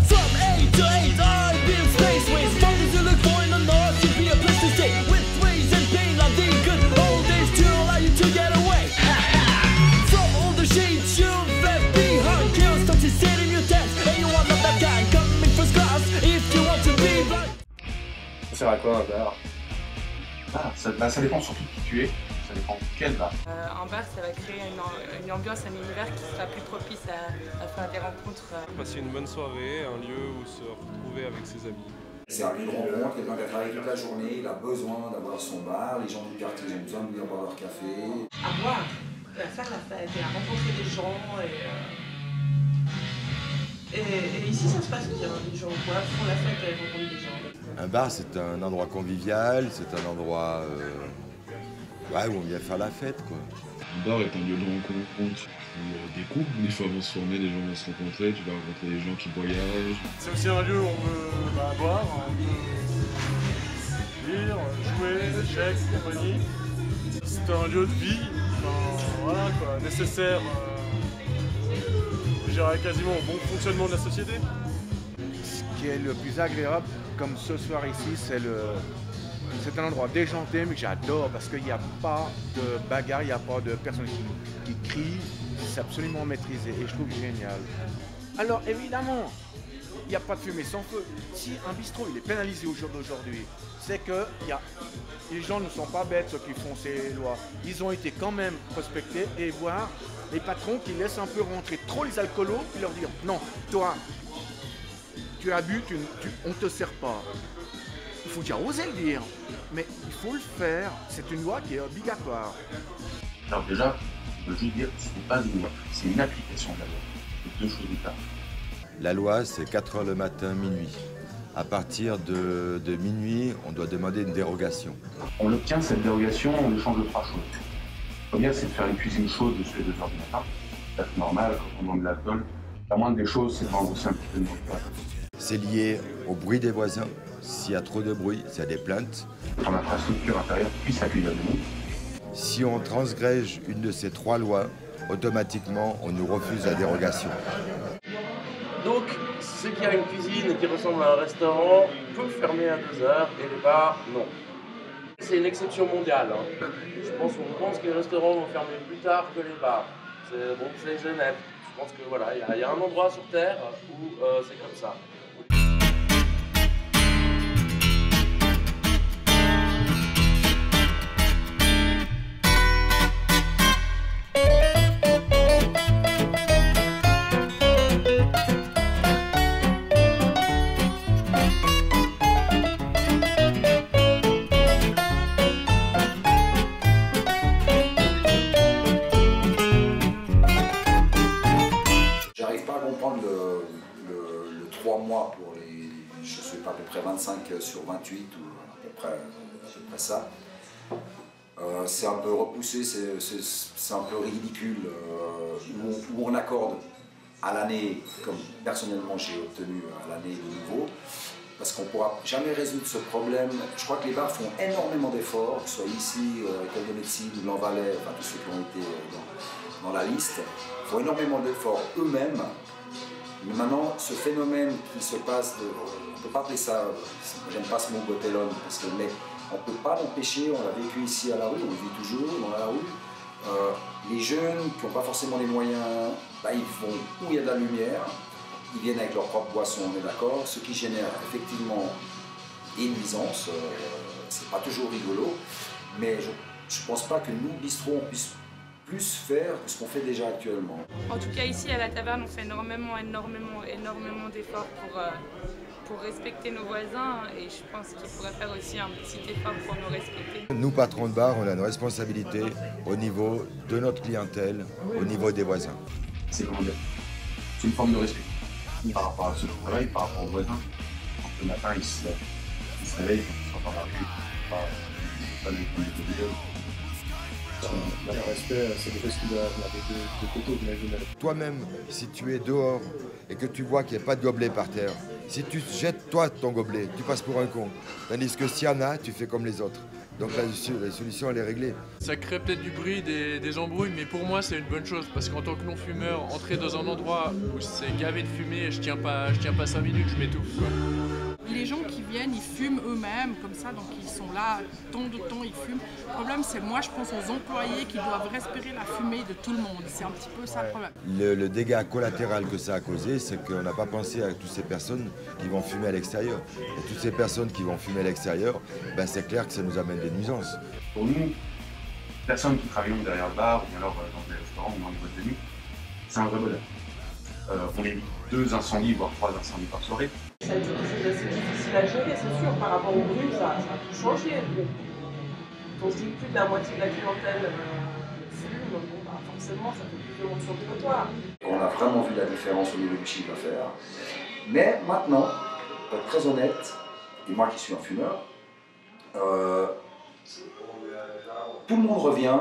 From A to 8, I build spaceways. Founders you look for in the north should be a place to stay. With ways and pain like the good old days to allow you to get away. From all the shades you've left behind, chaos starts to sit in your tents. And you want that guy coming first class if you want to be blind. Ça sert à quoi un bar? Ça dépend surtout de qui tu es, ça dépend quel bar. Un bar, ça va créer une ambiance, un univers qui sera plus propice à faire des rencontres. Passer une bonne soirée, un lieu où se retrouver avec ses amis. C'est un lieu de rencontre, quelqu'un qui a travaillé toute la journée, il a besoin d'avoir son bar, les gens du quartier ont besoin de venir boire leur café. À boire, à faire la fête, et à rencontrer des gens. Et ici, ça se passe bien. Les gens font la fête et rencontrent des gens. Un bar, c'est un endroit convivial, c'est un endroit où on vient faire la fête, quoi. Un bar est un lieu de rencontre pour des couples. Des fois vont se former, des gens vont se rencontrer, tu vas rencontrer des gens qui voyagent. C'est aussi un lieu où on peut boire, on peut lire, jouer, échecs, compagnie. C'est un lieu de vie, voilà quoi, nécessaire je dirais, quasiment au bon fonctionnement de la société. Ce qui est le plus agréable, comme ce soir ici, c'est un endroit déjanté, mais j'adore parce qu'il n'y a pas de bagarre, il n'y a pas de personnes qui crient, c'est absolument maîtrisé et je trouve génial. Alors évidemment, il n'y a pas de fumée sans feu. Si un bistrot il est pénalisé au jour d'aujourd'hui, c'est que les gens ne sont pas bêtes ceux qui font ces lois. Ils ont été quand même prospectés et voir les patrons qui laissent un peu rentrer trop les alcoolos et leur dire non, toi, tu as bu, on ne te sert pas. Il faut déjà oser le dire, mais il faut le faire. C'est une loi qui est obligatoire. Alors déjà, je veux juste dire que ce n'est pas une loi, c'est une application de la loi. C'est deux choses différentes. La loi, c'est 4 h le matin, minuit. À partir de minuit, on doit demander une dérogation. On obtient cette dérogation en échange de 3 choses. La première, c'est de faire une cuisine chaude jusqu'à 2 h du matin. C'est normal quand on demande de l'alcool. La moindre des choses, c'est de vendre aussi un petit peu de nourriture. C'est lié au bruit des voisins. S'il y a trop de bruit, s'il y a des plaintes. Ton infrastructure intérieure puisse accueillir du monde. Si on transgrège une de ces 3 lois, automatiquement, on nous refuse la dérogation. Donc, ceux qui a une cuisine qui ressemble à un restaurant peuvent fermer à 2 h et les bars, non. C'est une exception mondiale. On pense que les restaurants vont fermer plus tard que les bars. C'est Genève. Je pense que voilà, il y a un endroit sur Terre où c'est comme ça. Le 3 mois pour les, je sais pas, à peu près 25 sur 28 ou à peu près ça. C'est un peu repoussé, c'est un peu ridicule, où on accorde à l'année, comme personnellement j'ai obtenu à l'année de nouveau, parce qu'on ne pourra jamais résoudre ce problème. Je crois que les bars font énormément d'efforts, que ce soit ici, École de médecine ou l'Envalais, enfin tous ceux qui ont été dans la liste, font énormément d'efforts eux-mêmes. Mais maintenant, ce phénomène qui se passe, on ne peut pas appeler ça, j'aime pas ce mot Botelone, mais on ne peut pas l'empêcher, on l'a vécu ici à la rue, on le vit toujours dans la rue. Les jeunes qui n'ont pas forcément les moyens, ils vont où il y a de la lumière, ils viennent avec leur propre boisson, on est d'accord, ce qui génère effectivement des nuisances, c'est pas toujours rigolo, mais je ne pense pas que nous, bistrots, on puisse plus faire que ce qu'on fait déjà actuellement. En tout cas ici à la taverne on fait énormément d'efforts pour respecter nos voisins et je pense qu'il faudrait faire aussi un petit effort pour nous respecter. Nous patrons de bar, on a une responsabilité au niveau de notre clientèle, au niveau des voisins. C'est une forme de respect par rapport à ceux qui travaillent, par rapport aux voisins. Le matin ils se réveillent, ils sont dans la rue, pas les Le respect, c'est quelque chose qui doit avoir des deux côtés, j'imagine. Toi-même, si tu es dehors et que tu vois qu'il n'y a pas de gobelet par terre, si tu jettes toi ton gobelet, tu passes pour un con. Tandis que s'il y en a, tu fais comme les autres. Donc la solution, elle est réglée. Ça crée peut-être du bruit, des embrouilles, mais pour moi c'est une bonne chose parce qu'en tant que non-fumeur, entrer dans un endroit où c'est gavé de fumée, je tiens pas 5 minutes, je m'étouffe. Les gens qui viennent, ils fument eux-mêmes, comme ça, donc ils sont là, tant de temps, ils fument. Le problème, c'est moi, je pense aux employés qui doivent respirer la fumée de tout le monde. C'est un petit peu ça le problème. Le dégât collatéral que ça a causé, c'est qu'on n'a pas pensé à toutes ces personnes qui vont fumer à l'extérieur. Et toutes ces personnes qui vont fumer à l'extérieur, ben c'est clair que ça nous amène des nuisances. Pour nous, personnes qui travaillent derrière le bar ou alors dans des restaurants ou dans les boîtes de nuit, c'est un vrai bonheur. On évite 2 incendies, voire 3 incendies par soirée. C'est assez difficile à gérer, c'est sûr, par rapport au bruit, ça a tout changé. On se dit que plus de la moitié de la clientèle fume, bon, bah, forcément ça fait plus de monde sur le trottoir. On a vraiment vu la différence au niveau du chiffre d'affaires. Mais maintenant, pour être très honnête, et moi qui suis un fumeur, tout le monde revient,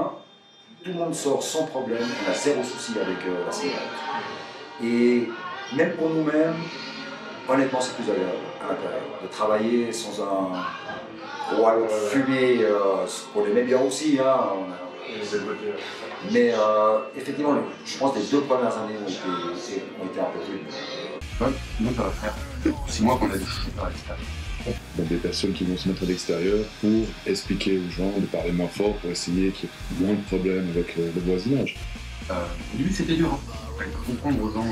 tout le monde sort sans problème, on a zéro souci avec la cigarette. Et même pour nous-mêmes, honnêtement c'est plus agréable à l'intérieur de travailler sans un roi de fumée, qu'on aimait bien aussi. Hein, mais effectivement, je pense que les 2 premières années ont été un peu rudes. Nous, ça va faire 6 mois qu'on a des chutes à l'extérieur. Donc des personnes qui vont se mettre à l'extérieur pour expliquer aux gens de parler moins fort, pour essayer qu'il y ait moins de problèmes avec le voisinage. Au début c'était dur, hein. Il fallait comprendre aux gens,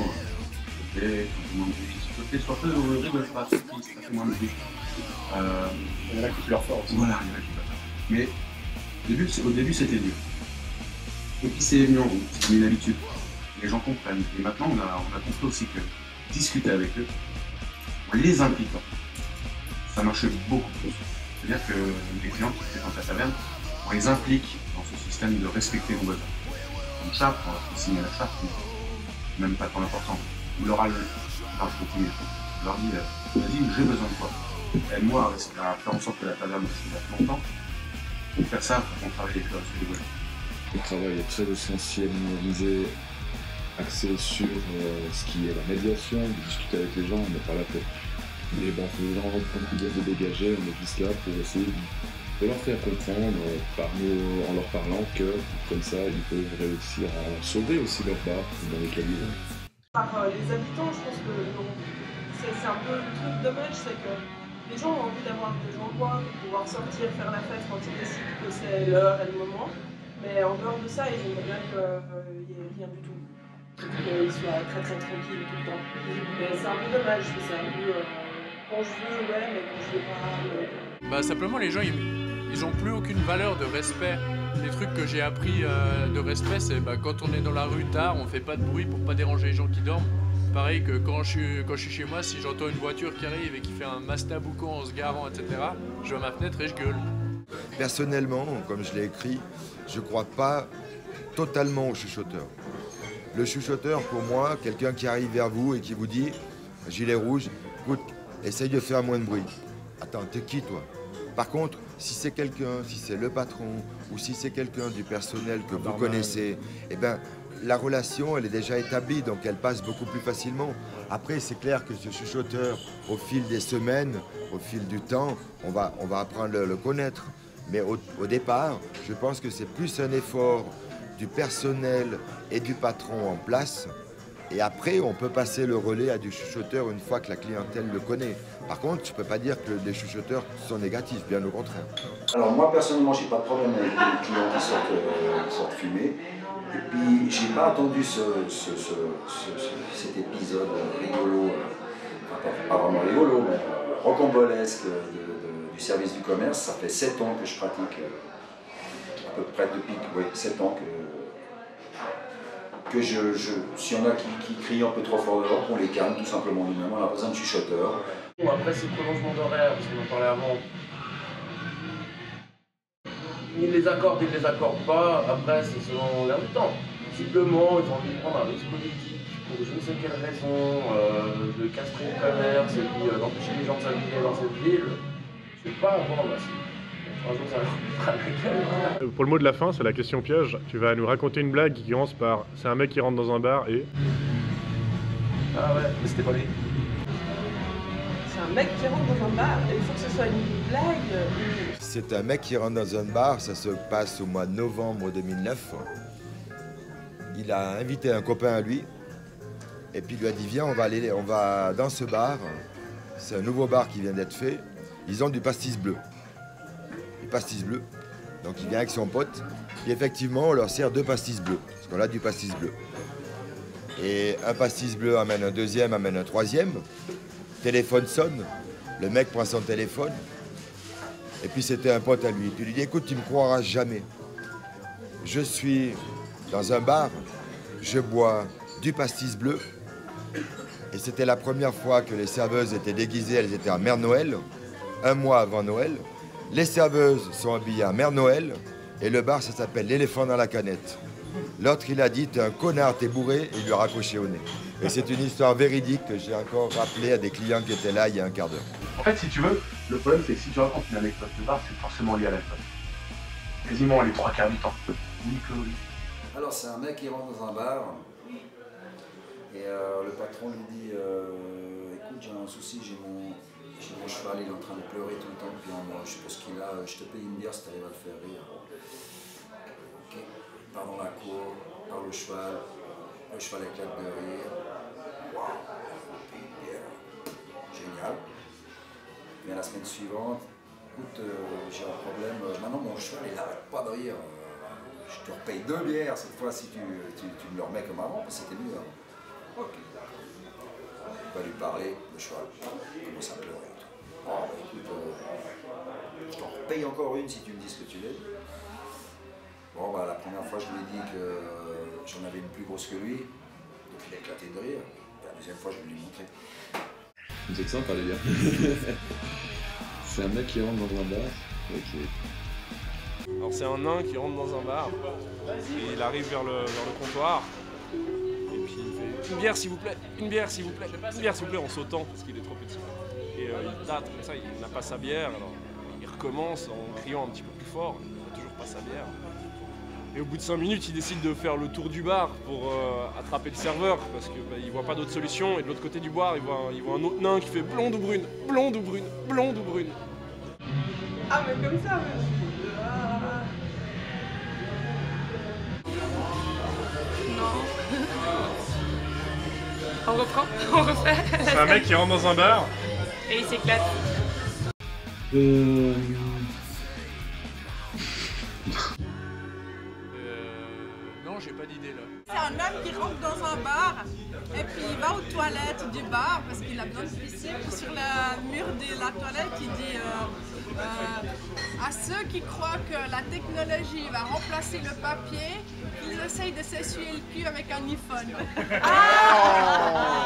ok, sois peu, rigole pas, ça fait moins de bruit. Il y en a qui pleurent fort aussi. Voilà, il y en a qui pleurent. Mais au début c'était dur. Et puis c'est venu en route, c'est devenu une habitude. Les gens comprennent. Et maintenant on a compris aussi que discuter avec eux, en les impliquant, ça marche beaucoup plus. C'est-à-dire que les clients qui fréquentent la taverne, on les implique dans ce système de respecter nos besoins. Une charte, on va signer la charte, même pas tant important. On leur a marche beaucoup mieux. On leur dit, vas-y, j'ai besoin de toi. Aide-moi à faire en sorte que la taverne reste longtemps. Pour faire ça, il faut qu'on travaille avec les besoins. Le travail est très essentiellement visé, axé sur ce qui est la médiation, de discuter avec les gens, on n'est pas là pour les gens de dégager, on est juste là pour essayer de leur faire comprendre en leur parlant que comme ça ils peuvent réussir à sauver aussi leur bar dans lesquels ils vont. Par les habitants, je pense que c'est un peu le truc dommage, c'est que les gens ont envie d'avoir des endroits pour pouvoir sortir, faire la fête quand ils décident que c'est l'heure et le moment. Mais en dehors de ça, ils aimeraient bien qu'il n'y ait rien du tout. Qu'ils soient très très tranquilles tout le temps. Mais c'est un peu dommage, c'est un peu quand je veux, ouais, mais quand je veux pas. Bah simplement les gens ils ont plus aucune valeur de respect. Les trucs que j'ai appris de respect, c'est quand on est dans la rue tard, on fait pas de bruit pour pas déranger les gens qui dorment. Pareil que quand je suis chez moi, si j'entends une voiture qui arrive et qui fait un mastaboucan en se garant, etc., je vais à ma fenêtre et je gueule. Personnellement, comme je l'ai écrit, je ne crois pas totalement au chuchoteur. Le chuchoteur, pour moi, quelqu'un qui arrive vers vous et qui vous dit « Gilet rouge, écoute, essaye de faire moins de bruit. » Attends, t'es qui toi? Par contre, si c'est quelqu'un, si c'est le patron ou si c'est quelqu'un du personnel que vous connaissez, eh ben, la relation, elle est déjà établie, donc elle passe beaucoup plus facilement. Après, c'est clair que ce chuchoteur, au fil des semaines, au fil du temps, on va apprendre à le connaître. Mais au départ, je pense que c'est plus un effort du personnel et du patron en place. Et après, on peut passer le relais à du chuchoteur une fois que la clientèle le connaît. Par contre, je ne peux pas dire que les chuchoteurs sont négatifs, bien au contraire. Alors moi, personnellement, j'ai pas de problème avec les clients qui sortent fumer. Et puis, j'ai pas attendu cet épisode rigolo, enfin, pas vraiment rigolo, mais rocambolesque du service du commerce. Ça fait 7 ans que je pratique, à peu près depuis 7 ans que s'il y en a qui crient un peu trop fort dehors, on les calme tout simplement nous-mêmes, on a besoin de chuchoteurs. Bon, après c'est le prolongement d'horaire, parce qu'on en parlait avant. Ils les accordent, ils les accordent pas, après c'est selon l'air du temps. Visiblement, ils ont envie de prendre un risque politique pour je ne sais quelle raison, de castrer le commerce et puis d'empêcher les gens de s'habiller dans cette ville. Je sais pas, bon, bah, pour le mot de la fin, c'est la question piège. Tu vas nous raconter une blague qui commence par c'est un mec qui rentre dans un bar et... Ah ouais, mais c'était pas lui. C'est un mec qui rentre dans un bar et il faut que ce soit une blague. c'est un mec qui rentre dans un bar, ça se passe au mois de novembre 2009. Il a invité un copain à lui, et puis il lui a dit, viens, on va dans ce bar. C'est un nouveau bar qui vient d'être fait. Ils ont du pastis bleu. Du pastis bleu. Donc il vient avec son pote. Et effectivement, on leur sert 2 pastis bleus. Parce qu'on a du pastis bleu. Et un pastis bleu amène un deuxième, amène un troisième. Téléphone sonne. Le mec prend son téléphone. Et puis c'était un pote à lui. Puis il lui dit, écoute, tu ne me croiras jamais. Je suis dans un bar. Je bois du pastis bleu. Et c'était la première fois que les serveuses étaient déguisées, elles étaient à Mère Noël, un mois avant Noël. Les serveuses sont habillées à Mère Noël, et le bar, ça s'appelle l'Éléphant dans la canette. L'autre, il a dit, t'es un connard, t'es bourré, et il lui a raccroché au nez. Et c'est une histoire véridique que j'ai encore rappelée à des clients qui étaient là il y a un quart d'heure. En fait, si tu veux, le problème, c'est que si tu racontes une anecdote de bar, c'est forcément lié à l'alcool. Quasiment les 3/4 du temps. Oui, Chloé. Alors, c'est un mec qui rentre dans un bar. Et le patron lui dit écoute, j'ai un souci, j'ai mon cheval, il est en train de pleurer tout le temps depuis un mois, je sais pas ce qu'il a, je te paye une bière si tu arrives à le faire rire. Ok, il part dans la cour, par le cheval éclate de rire. Waouh, une bière, génial. Mais la semaine suivante, écoute, j'ai un problème, maintenant mon cheval il n'arrête pas de rire. Je te repaye 2 bières cette fois si tu me le remets comme avant, parce que c'était mieux. Ok. Il va lui parler, le cheval commence à pleurer. Oh, bah écoute, je t'en repaye encore une si tu me dis ce que tu veux. Bon, bah la première fois, je lui ai dit que j'en avais une plus grosse que lui, donc il a éclaté de rire. Et la deuxième fois, je lui ai montré. Vous êtes sympa, les gars. C'est un mec qui rentre dans un bar. Ok. Alors, c'est un nain qui rentre dans un bar, et il arrive vers le comptoir. Une bière s'il vous plaît, une bière s'il vous plaît, une bière s'il vous plaît en sautant parce qu'il est trop petit. Et il tâte comme ça, il n'a pas sa bière, alors il recommence en criant un petit peu plus fort, il n'a toujours pas sa bière. Et au bout de 5 minutes, il décide de faire le tour du bar pour attraper le serveur parce qu'il voit pas d'autre solution. Et de l'autre côté du bar, il voit un autre nain qui fait blonde ou brune, blonde ou brune, blonde ou brune. Ah mais comme ça, On reprend, on refait. C'est un mec qui rentre dans un bar. Et il s'éclate. Non, j'ai pas d'idée là. C'est un homme qui rentre dans un bar et puis il va aux toilettes du bar parce qu'il a besoin de pisser. Puis sur le mur de la toilette, il dit à ceux qui croient que la technologie va remplacer le papier, ils essayent de s'essuyer le cul avec un iPhone. Ah